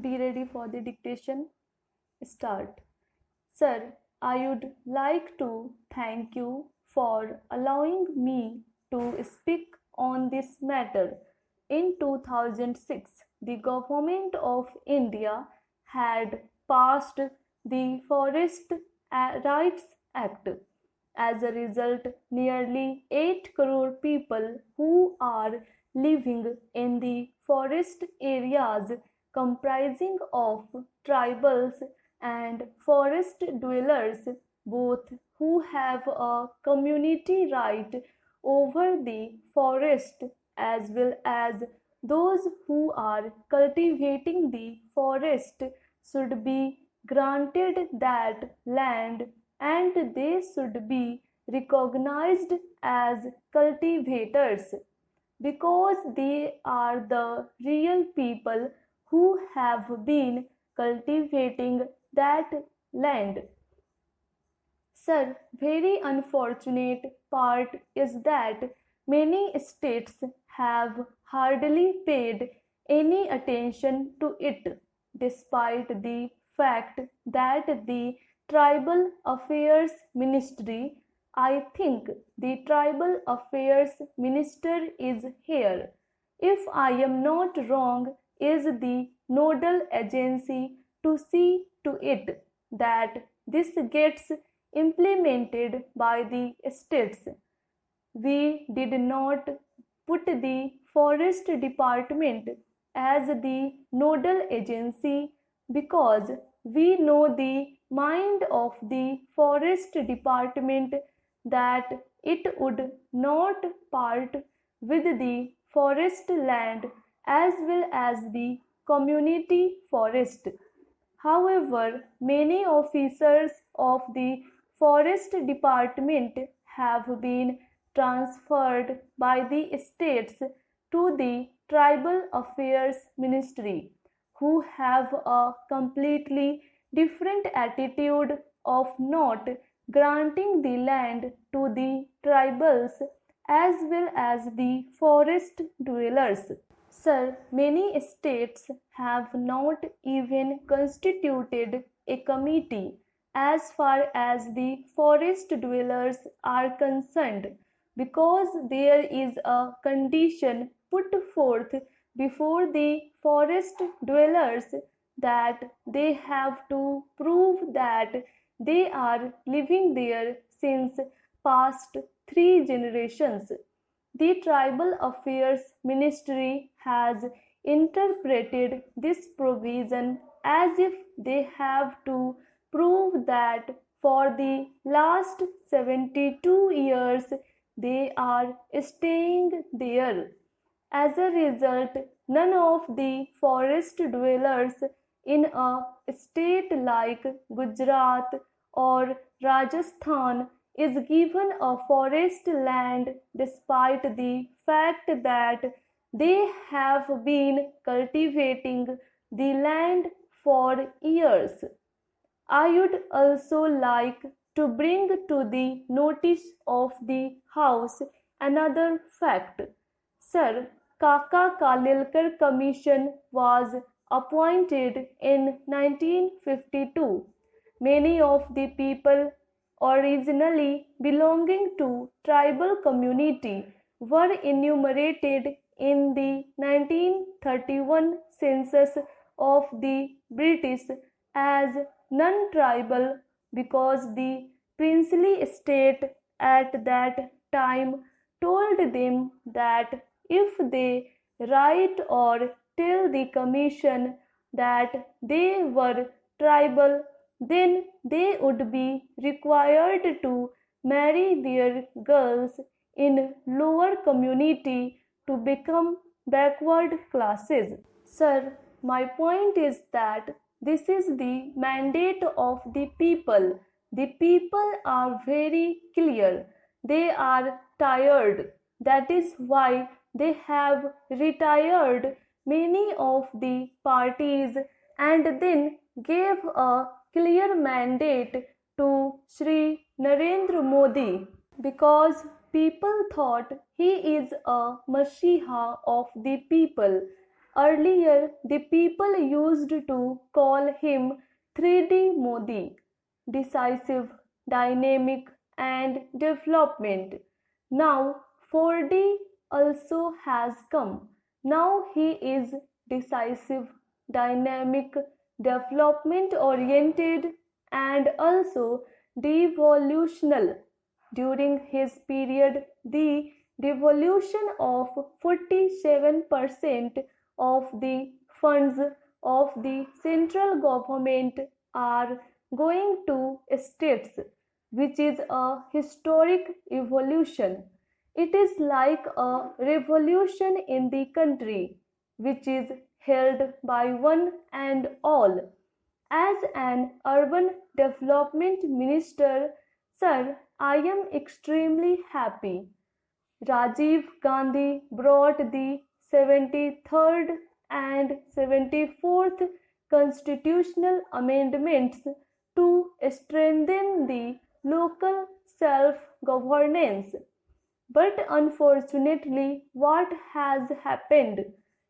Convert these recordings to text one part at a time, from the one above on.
Be ready for the dictation. Start. Sir, I would like to thank you for allowing me to speak on this matter. In 2006, the Government of India had passed the Forest Rights Act. As a result, nearly 8 crore people who are living in the forest areas comprising of tribals and forest dwellers, both who have a community right over the forest as well as those who are cultivating the forest, should be granted that land, and they should be recognized as cultivators because they are the real people who have been cultivating that land. Sir, very unfortunate part is that many states have hardly paid any attention to it, despite the fact that the Tribal Affairs Ministry, I think the Tribal Affairs Minister is here, if I am not wrong, is the nodal agency to see to it that this gets implemented by the states. We did not put the forest department as the nodal agency because we know the mind of the forest department that it would not part with the forest land as well as the community forest. However, many officers of the Forest Department have been transferred by the states to the Tribal Affairs Ministry, who have a completely different attitude of not granting the land to the tribals as well as the forest dwellers. Sir, many states have not even constituted a committee as far as the forest dwellers are concerned because there is a condition put forth before the forest dwellers that they have to prove that they are living there since past 3 generations. The Tribal Affairs Ministry has interpreted this provision as if they have to prove that for the last 72 years they are staying there. As a result, none of the forest dwellers in a state like Gujarat or Rajasthan is given a forest land despite the fact that they have been cultivating the land for years. I would also like to bring to the notice of the House another fact. Sir, Kaka Kalilkar Commission was appointed in 1952. Many of the people originally belonging to tribal community were enumerated in the 1931 census of the British as non-tribal because the princely state at that time told them that if they write or tell the commission that they were tribal, then they would be required to marry their girls in lower community to become backward classes. Sir, my point is that this is the mandate of the people. The people are very clear. They are tired. That is why they have retired many of the parties and then gave a clear mandate to Sri Narendra Modi because people thought he is a Mashiach of the people. Earlier, the people used to call him 3D Modi, decisive, dynamic, and development. Now, 4D also has come. Now he is decisive, dynamic, development oriented, and also devolutional. During his period, the devolution of 47% of the funds of the central government are going to states, which is a historic evolution. It is like a revolution in the country, which is held by one and all. As an urban development minister, sir, I am extremely happy. Rajiv Gandhi brought the 73rd and 74th constitutional amendments to strengthen the local self governance. But unfortunately, what has happened?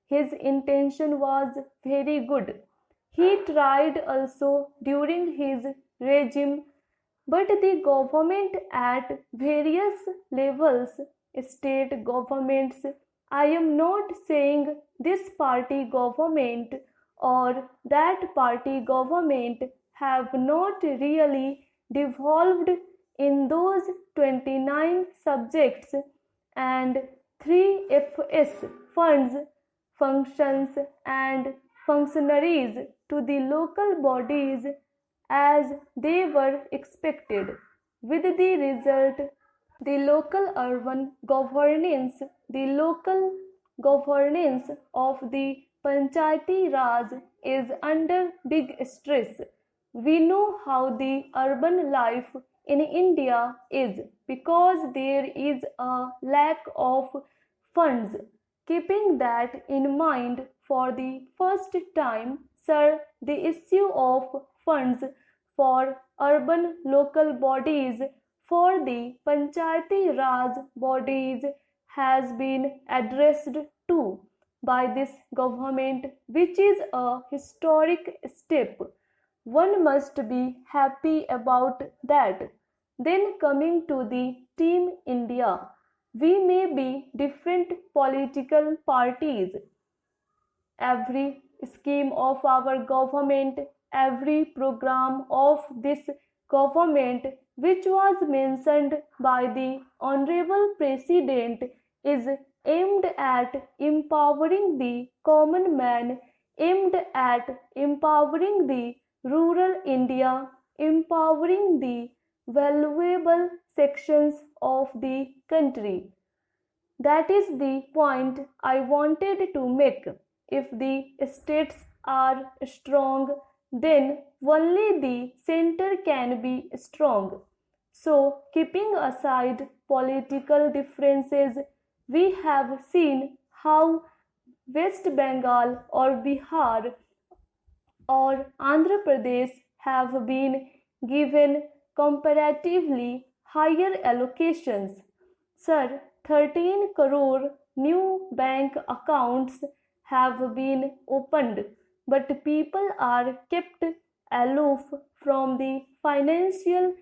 His intention was very good. He tried also during his regime, but the government at various levels, state governments, I am not saying this party government or that party government, have not really devolved in those 29 subjects and 3FS funds, functions, and functionaries to the local bodies as they were expected, with the result the local governance of the Panchayati Raj is under big stress. We know how the urban life in India is because there is a lack of funds. Keeping that in mind, for the first time, sir, the issue of funds for urban local bodies for the Panchayati Raj bodies has been addressed too by this government, which is a historic step. One must be happy about that. Then, coming to the Team India, we may be different political parties. Every scheme of our government, every program of this government which was mentioned by the Honorable President is aimed at empowering the common man, aimed at empowering the rural India, empowering the valuable sections of the country. That is the point I wanted to make. If the states are strong, then only the center can be strong. So, keeping aside political differences, we have seen how West Bengal or Bihar or Andhra Pradesh have been given comparatively higher allocations. Sir, 13 crore new bank accounts have been opened, but people are kept aloof from the financial